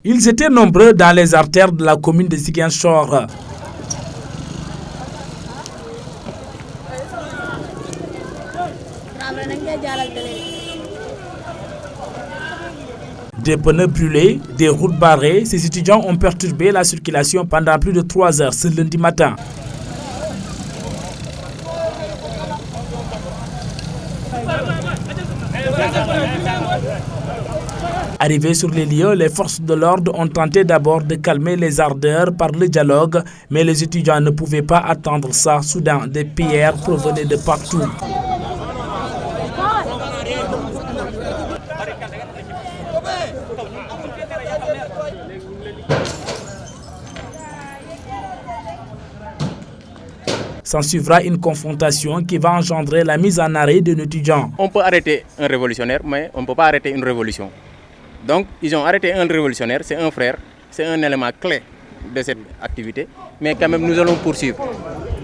Ils étaient nombreux dans les artères de la commune de Ziguinchor. Des pneus brûlés, des routes barrées, ces étudiants ont perturbé la circulation pendant plus de 3 heures ce lundi matin. Arrivés sur les lieux, les forces de l'ordre ont tenté d'abord de calmer les ardeurs par le dialogue, mais les étudiants ne pouvaient pas attendre ça. Soudain, des pierres provenaient de partout. S'en suivra une confrontation qui va engendrer la mise en arrêt d'un étudiant. On peut arrêter un révolutionnaire, mais on ne peut pas arrêter une révolution. Donc, ils ont arrêté un révolutionnaire, c'est un frère, c'est un élément clé de cette activité. Mais quand même, nous allons poursuivre.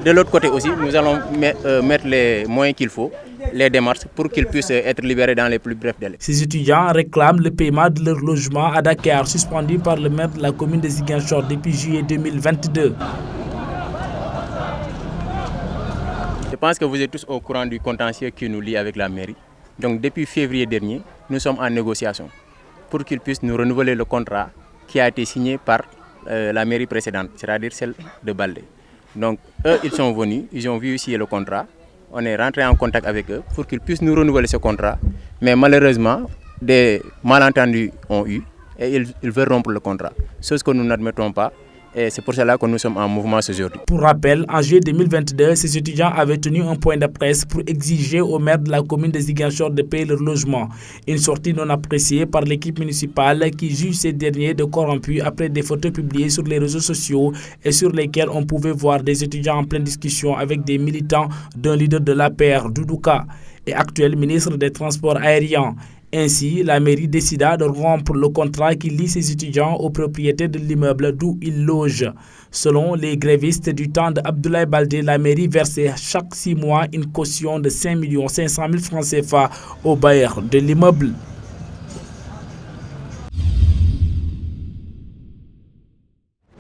De l'autre côté aussi, nous allons mettre les moyens qu'il faut, les démarches, pour qu'ils puissent être libérés dans les plus brefs délais. Ces étudiants réclament le paiement de leur logement à Dakar, suspendu par le maire de la commune de Ziguinchor depuis juillet 2022. Je pense que vous êtes tous au courant du contentieux qui nous lie avec la mairie. Donc depuis février dernier, nous sommes en négociation pour qu'ils puissent nous renouveler le contrat qui a été signé par la mairie précédente, c'est-à-dire celle de Baldé. Donc eux, ils sont venus, ils ont vu ici le contrat. On est rentré en contact avec eux pour qu'ils puissent nous renouveler ce contrat. Mais malheureusement, des malentendus ont eu et ils veulent rompre le contrat. Chose que nous n'admettons pas. Et c'est pour cela que nous sommes en mouvement aujourd'hui. Pour rappel, en juillet 2022, ces étudiants avaient tenu un point de presse pour exiger au maire de la commune de Ziguinchor de payer leur logement. Une sortie non appréciée par l'équipe municipale qui juge ces derniers de corrompus après des photos publiées sur les réseaux sociaux et sur lesquelles on pouvait voir des étudiants en pleine discussion avec des militants d'un leader de l'APR, Doudouka, et actuel ministre des Transports aériens. Ainsi, la mairie décida de rompre le contrat qui lie ses étudiants aux propriétaires de l'immeuble d'où ils logent. Selon les grévistes du temps d'Abdoulaye Baldé, la mairie versait chaque 6 mois une caution de 5 500 000 francs CFA au bailleur de l'immeuble.